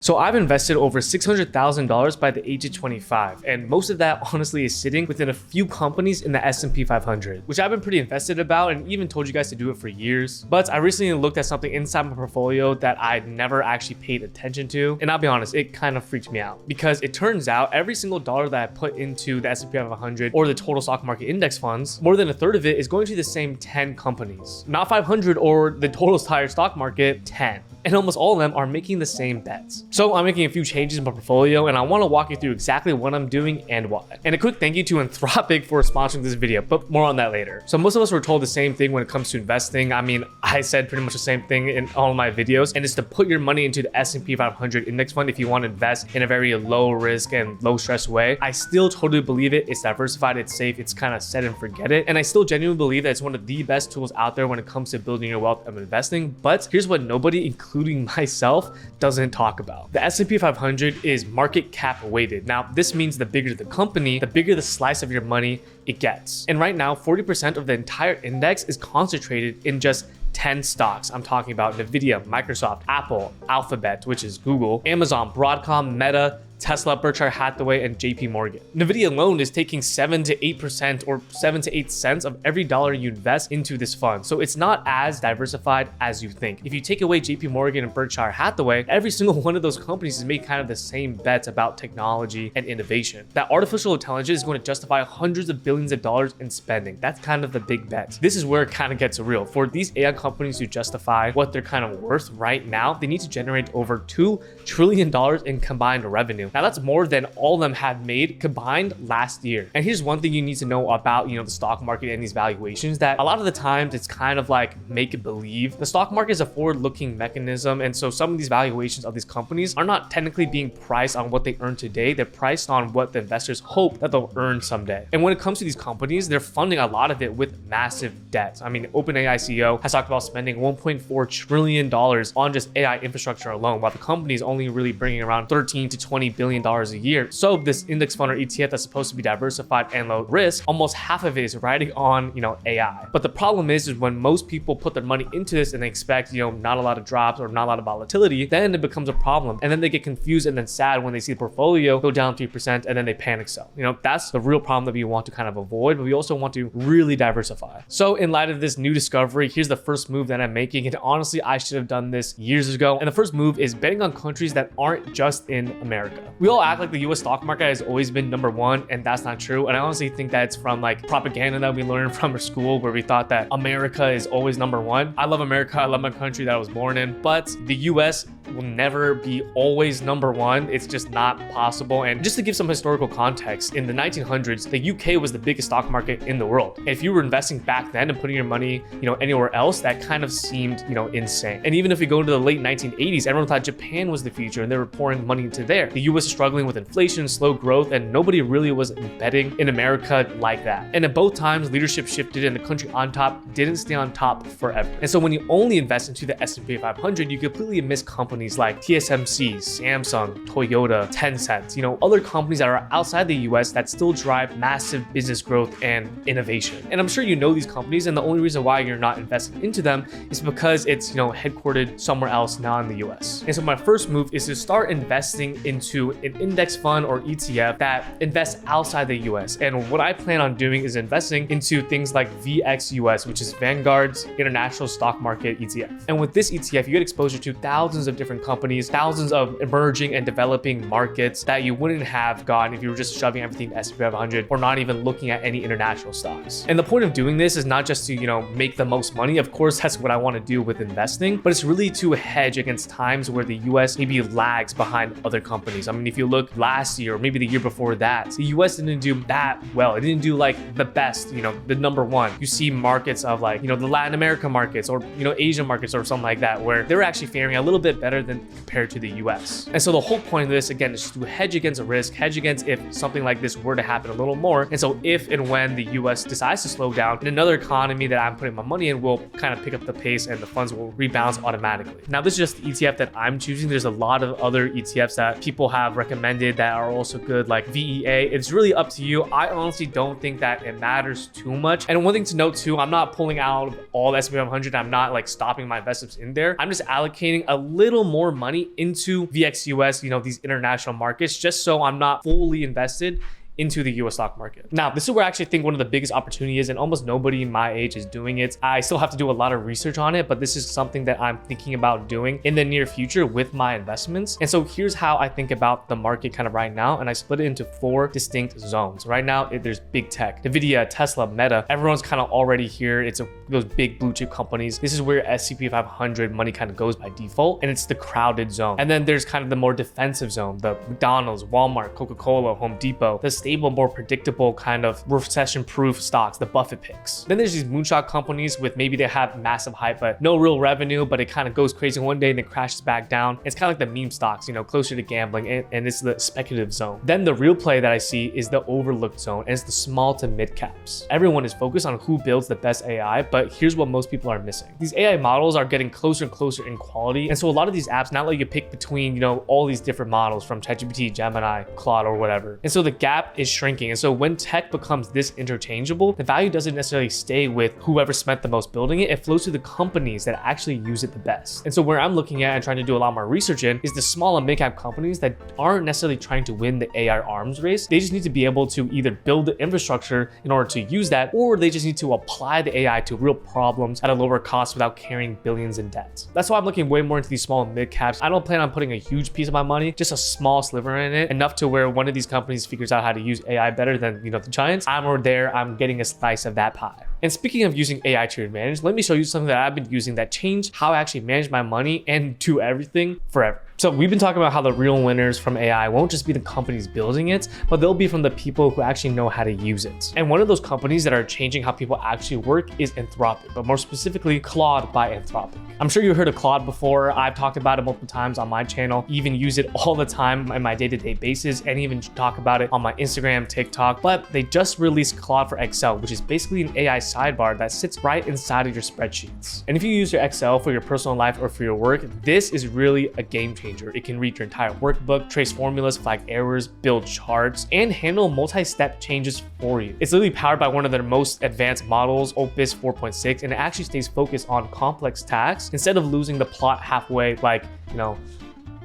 So I've invested over $600,000 by the age of 25, and most of that honestly is sitting within a few companies in the S&P 500, which I've been pretty invested about and even told you guys to do it for years. But I recently looked at something inside my portfolio that I'd never actually paid attention to, and I'll be honest, it kind of freaked me out because it turns out every single dollar that I put into the S&P 500 or the total stock market index funds, more than a third of it is going to the same 10 companies. Not 500 or the total entire stock market, 10. And almost all of them are making the same bets. So I'm making a few changes in my portfolio and I want to walk you through exactly what I'm doing and why. And a quick thank you to Anthropic for sponsoring this video, but more on that later. So most of us were told the same thing when it comes to investing. I mean, I said pretty much the same thing in all of my videos, and it's to put your money into the S&P 500 index fund if you want to invest in a very low risk and low stress way. I still totally believe it. It's diversified, it's safe, it's kind of set and forget it. And I still genuinely believe that it's one of the best tools out there when it comes to building your wealth and investing. But here's what nobody, including myself, doesn't talk about. The S&P 500 is market cap weighted. Now, this means the bigger the company, the bigger the slice of your money it gets. And right now, 40% of the entire index is concentrated in just 10 stocks. I'm talking about Nvidia, Microsoft, Apple, Alphabet, which is Google, Amazon, Broadcom, Meta, Tesla, Berkshire Hathaway, and JP Morgan. Nvidia alone is taking 7 to 8% or 7 to 8 cents of every dollar you invest into this fund. So it's not as diversified as you think. If you take away JP Morgan and Berkshire Hathaway, every single one of those companies has made kind of the same bets about technology and innovation. That artificial intelligence is going to justify hundreds of billions of dollars in spending. That's kind of the big bet. This is where it kind of gets real. For these AI companies to justify what they're kind of worth right now, they need to generate over $2 trillion in combined revenue. Now that's more than all of them had made combined last year. And here's one thing you need to know about, the stock market and these valuations, that a lot of the times it's kind of like make believe. The stock market is a forward-looking mechanism. And so some of these valuations of these companies are not technically being priced on what they earn today. They're priced on what the investors hope that they'll earn someday. And when it comes to these companies, they're funding a lot of it with massive debt. I mean, OpenAI CEO has talked about spending $1.4 trillion on just AI infrastructure alone, while the company is only really bringing around $13 to $20 billion a year. So this index fund or ETF that's supposed to be diversified and low risk, almost half of it is riding on, AI. But the problem is when most people put their money into this and they expect, not a lot of drops or not a lot of volatility, then it becomes a problem. And then they get confused and then sad when they see the portfolio go down 3% and then they panic sell. That's the real problem that we want to kind of avoid, but we also want to really diversify. So in light of this new discovery, here's the first move that I'm making. And honestly, I should have done this years ago. And the first move is betting on countries that aren't just in America. We all act like the US stock market has always been number one, and that's not true. And I honestly think that's from like propaganda that we learned from our school, where we thought that America is always number one. I love America. I love my country that I was born in, but the US will never be always number one. It's just not possible. And just to give some historical context, in the 1900s, the UK was the biggest stock market in the world. And if you were investing back then and putting your money, anywhere else, that kind of seemed, insane. And even if we go into the late 1980s, everyone thought Japan was the future and they were pouring money into there. The US is struggling with inflation, slow growth, and nobody really was betting in America like that. And at both times, leadership shifted and the country on top didn't stay on top forever. And so when you only invest into the S&P 500, you completely miss companies like TSMC, Samsung, Toyota, Tencent, other companies that are outside the US that still drive massive business growth and innovation. And I'm sure you know these companies, and the only reason why you're not investing into them is because it's, headquartered somewhere else, not in the US. And so my first move is to start investing into an index fund or ETF that invests outside the US. And what I plan on doing is investing into things like VXUS, which is Vanguard's international stock market ETF. And with this ETF, you get exposure to thousands of different companies, thousands of emerging and developing markets that you wouldn't have gotten if you were just shoving everything to S&P 500 or not even looking at any international stocks. And the point of doing this is not just to, make the most money. Of course, that's what I want to do with investing, but it's really to hedge against times where the US maybe lags behind other companies. I mean, if you look last year or maybe the year before that, the US didn't do that well. It didn't do like the best, the number one. You see markets of like, the Latin America markets or, Asian markets or something like that, where they're actually faring a little bit better than compared to the US. And so the whole point of this, again, is to hedge against a risk, hedge against if something like this were to happen a little more. And so if and when the US decides to slow down, and another economy that I'm putting my money in will kind of pick up the pace and the funds will rebalance automatically. Now, this is just the ETF that I'm choosing. There's a lot of other ETFs that people have have recommended that are also good, like VEA. It's really up to you. I honestly don't think that it matters too much. And one thing to note too, I'm not pulling out of all the S&P 500. I'm not like stopping my investments in there. I'm just allocating a little more money into VXUS, these international markets, just so I'm not fully invested into the US stock market. Now, this is where I actually think one of the biggest opportunities is, and almost nobody my age is doing it. I still have to do a lot of research on it, but this is something that I'm thinking about doing in the near future with my investments. And so here's how I think about the market kind of right now. And I split it into 4 distinct zones. Right now, there's big tech, NVIDIA, Tesla, Meta. Everyone's kind of already here. It's those big blue chip companies. This is where S&P 500 money kind of goes by default, and it's the crowded zone. And then there's kind of the more defensive zone, the McDonald's, Walmart, Coca-Cola, Home Depot, the stable, more predictable kind of recession-proof stocks, the Buffett picks. Then there's these moonshot companies with maybe they have massive hype, but no real revenue, but it kind of goes crazy one day and then crashes back down. It's kind of like the meme stocks, closer to gambling, and it's the speculative zone. Then the real play that I see is the overlooked zone, and it's the small to mid caps. Everyone is focused on who builds the best AI, but here's what most people are missing. These AI models are getting closer and closer in quality, and so a lot of these apps now let you pick between, all these different models from ChatGPT, Gemini, Claude, or whatever. And so the gap is shrinking. And so when tech becomes this interchangeable, the value doesn't necessarily stay with whoever spent the most building it. It flows to the companies that actually use it the best. And so where I'm looking at and trying to do a lot more research in is the small and mid-cap companies that aren't necessarily trying to win the AI arms race. They just need to be able to either build the infrastructure in order to use that, or they just need to apply the AI to real problems at a lower cost without carrying billions in debt. That's why I'm looking way more into these small and mid caps. I don't plan on putting a huge piece of my money, just a small sliver in it, enough to where one of these companies figures out how to use AI better than the giants. I'm getting a slice of that pie. And speaking of using AI to your advantage, let me show you something that I've been using that changed how I actually manage my money and do everything forever. So we've been talking about how the real winners from AI won't just be the companies building it, but they'll be from the people who actually know how to use it. And one of those companies that are changing how people actually work is Anthropic, but more specifically Claude by Anthropic. I'm sure you heard of Claude before. I've talked about it multiple times on my channel, even use it all the time on my day-to-day basis, and even talk about it on my Instagram, TikTok. But they just released Claude for Excel, which is basically an AI sidebar that sits right inside of your spreadsheets. And if you use your Excel for your personal life or for your work, this is really a game changer. It can read your entire workbook, trace formulas, flag errors, build charts, and handle multi-step changes for you. It's literally powered by one of their most advanced models, Opus 4.6, and it actually stays focused on complex tasks instead of losing the plot halfway like,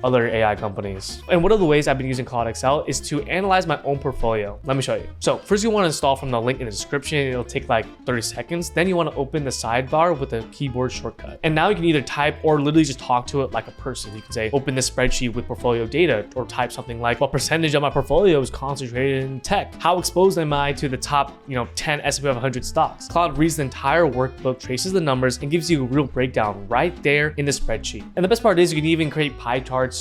other AI companies. And one of the ways I've been using Claude Excel is to analyze my own portfolio. Let me show you. So first you want to install from the link in the description. It'll take like 30 seconds. Then you want to open the sidebar with a keyboard shortcut. And now you can either type or literally just talk to it like a person. You can say, open this spreadsheet with portfolio data, or type something like, what percentage of my portfolio is concentrated in tech? How exposed am I to the top, 10 S&P 500 stocks? Claude reads the entire workbook, traces the numbers, and gives you a real breakdown right there in the spreadsheet. And the best part is you can even create pie charts,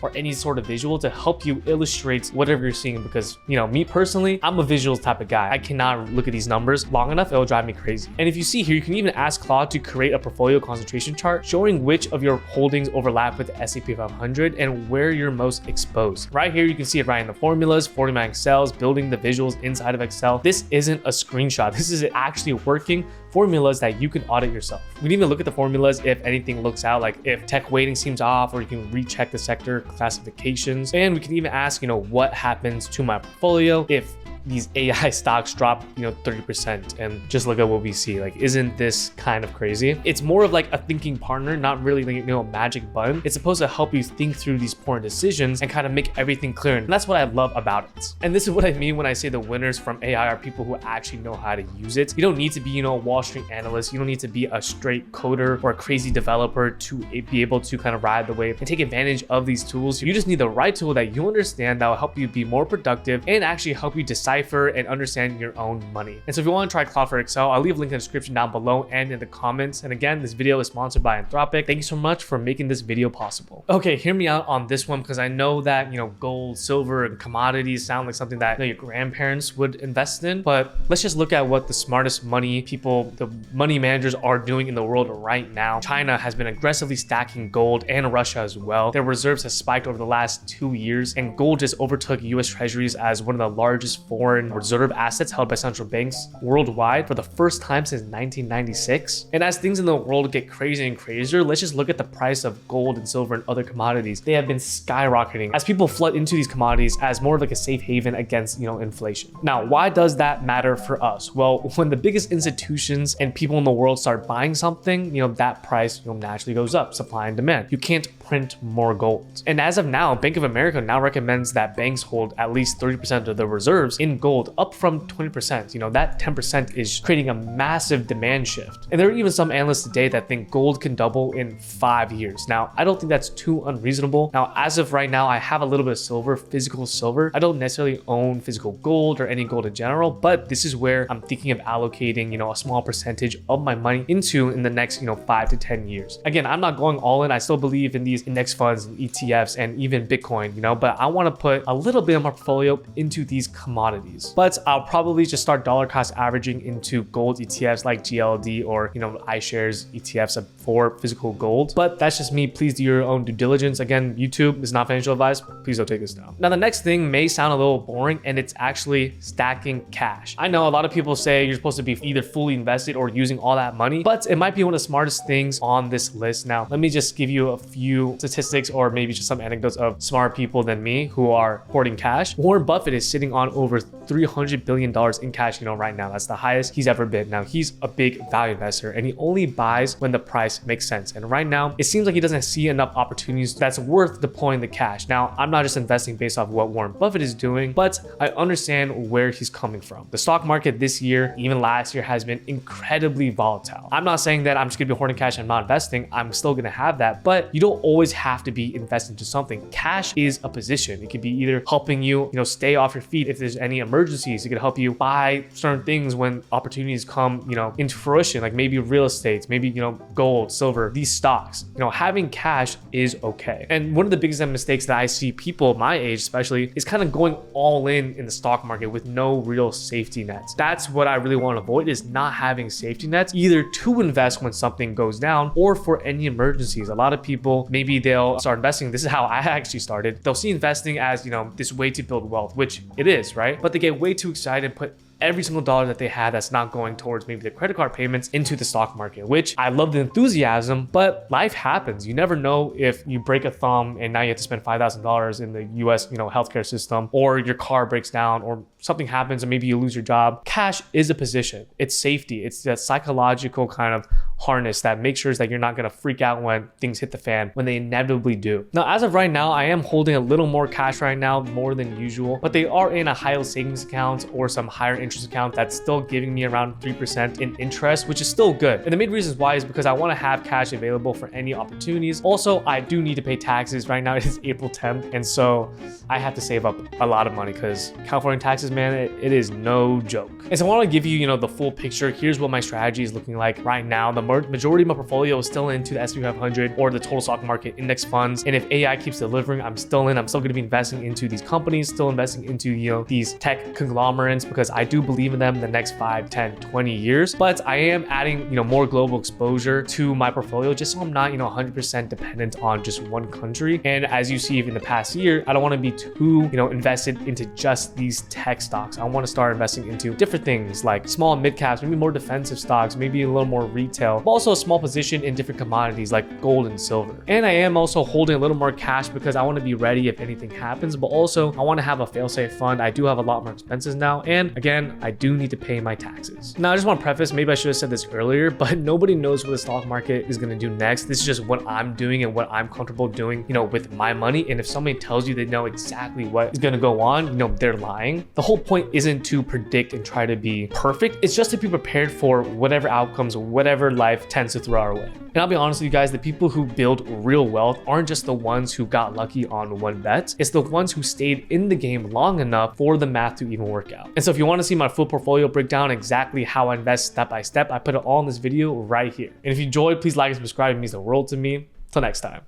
or any sort of visual to help you illustrate whatever you're seeing, because me personally, I'm a visuals type of guy. I cannot look at these numbers long enough, it'll drive me crazy. And if you see here, you can even ask Claude to create a portfolio concentration chart showing which of your holdings overlap with the S&P 500 and where you're most exposed. Right here you can see it right in the formulas, 49 Excels, building the visuals inside of Excel. This isn't a screenshot, this is actually working formulas that you can audit yourself. We can even look at the formulas if anything looks out, like if tech weighting seems off, or you can recheck the sector classifications. And we can even ask, what happens to my portfolio if these AI stocks drop, 30%, and just look at what we see. Like, isn't this kind of crazy? It's more of like a thinking partner, not really like, a magic button. It's supposed to help you think through these important decisions and kind of make everything clear. And that's what I love about it. And this is what I mean when I say the winners from AI are people who actually know how to use it. You don't need to be, a Wall Street analyst. You don't need to be a straight coder or a crazy developer to be able to kind of ride the wave and take advantage of these tools. You just need the right tool that you understand that will help you be more productive and actually help you decipher and understand your own money. And so if you want to try Claude for Excel, I'll leave a link in the description down below and in the comments. And again, this video is sponsored by Anthropic. Thank you so much for making this video possible. Okay, hear me out on this one, because I know that, gold, silver, and commodities sound like something that your grandparents would invest in, but let's just look at what the smartest money people, the money managers, are doing in the world right now. China has been aggressively stacking gold, and Russia as well. Their reserves have spiked over the last 2 years, and gold just overtook US treasuries as one of the largest foreign foreign reserve assets held by central banks worldwide for the first time since 1996. And as things in the world get crazier and crazier, let's just look at the price of gold and silver and other commodities. They have been skyrocketing as people flood into these commodities as more of like a safe haven against, inflation. Now, why does that matter for us? Well, when the biggest institutions and people in the world start buying something, that price naturally goes up, supply and demand. You can't print more gold. And as of now, Bank of America now recommends that banks hold at least 30% of their reserves in gold, up from 20%. That 10% is creating a massive demand shift. And there are even some analysts today that think gold can double in 5 years. Now, I don't think that's too unreasonable. Now, as of right now, I have a little bit of silver, physical silver. I don't necessarily own physical gold or any gold in general, but this is where I'm thinking of allocating, a small percentage of my money into in the next, 5 to 10 years. Again, I'm not going all in. I still believe in these index funds and ETFs and even Bitcoin, but I want to put a little bit of my portfolio into these commodities. But I'll probably just start dollar cost averaging into gold ETFs like GLD or, iShares ETFs for physical gold. But that's just me. Please do your own due diligence. Again, YouTube is not financial advice. Please don't take this down. Now, the next thing may sound a little boring, and it's actually stacking cash. I know a lot of people say you're supposed to be either fully invested or using all that money, but it might be one of the smartest things on this list. Now, let me just give you a few statistics or maybe just some anecdotes of smart people than me who are hoarding cash. Warren Buffett is sitting on over $300 billion in cash, right now. That's the highest he's ever been. Now, he's a big value investor and he only buys when the price makes sense. And right now, it seems like he doesn't see enough opportunities that's worth deploying the cash. Now, I'm not just investing based off what Warren Buffett is doing, but I understand where he's coming from. The stock market this year, even last year, has been incredibly volatile. I'm not saying that I'm just gonna be hoarding cash and not investing. I'm still gonna have that, but you don't always have to be investing to something. Cash is a position. It could be either helping you, stay off your feet if there's any emergencies. It could help you buy certain things when opportunities come, into fruition, like maybe real estate, maybe, gold, silver, these stocks. Having cash is okay. And one of the biggest mistakes that I see people my age especially is kind of going all in the stock market with no real safety nets. That's what I really want to avoid, is not having safety nets, either to invest when something goes down or for any emergencies. A lot of people, maybe they'll start investing. This is how I actually started. They'll see investing as, this way to build wealth, which it is, right? But they get way too excited and put every single dollar that they have that's not going towards maybe the credit card payments into the stock market, which I love the enthusiasm, but life happens. You never know if you break a thumb and now you have to spend $5,000 in the US, healthcare system, or your car breaks down or something happens and maybe you lose your job. Cash is a position. It's safety. It's that psychological kind of harness that makes sure that you're not going to freak out when things hit the fan, when they inevitably do. Now, as of right now, I am holding a little more cash right now, more than usual, but they are in a high yield savings account or some higher interest account that's still giving me around 3% in interest, which is still good. And the main reasons why is because I want to have cash available for any opportunities. Also, I do need to pay taxes. Right now it is April 10th. And so I have to save up a lot of money because California taxes, man, it is no joke. And so I want to give you, the full picture. Here's what my strategy is looking like right now. The majority of my portfolio is still into the S&P 500 or the total stock market index funds. And if AI keeps delivering, I'm still in. I'm still going to be investing into these companies, still investing into, these tech conglomerates because I do believe in them in the next 5, 10, 20 years. But I am adding, more global exposure to my portfolio just so I'm not, 100% dependent on just one country. And as you see in the past year, I don't want to be too, invested into just these tech stocks. I want to start investing into different things like small and mid caps, maybe more defensive stocks, maybe a little more retail, but also a small position in different commodities like gold and silver. And I am also holding a little more cash because I want to be ready if anything happens, but also I want to have a fail-safe fund. I do have a lot more expenses now. And again, I do need to pay my taxes. Now, I just want to preface, maybe I should have said this earlier, but nobody knows what the stock market is going to do next. This is just what I'm doing and what I'm comfortable doing, with my money. And if somebody tells you they know exactly what is going to go on, they're lying. The whole point isn't to predict and try to be perfect. It's just to be prepared for whatever outcomes, whatever life tends to throw our way. And I'll be honest with you guys, the people who build real wealth aren't just the ones who got lucky on one bet. It's the ones who stayed in the game long enough for the math to even work out. And so if you want to see my full portfolio breakdown, exactly how I invest step by step, I put it all in this video right here. And if you enjoyed, please like and subscribe. It means the world to me. Till next time.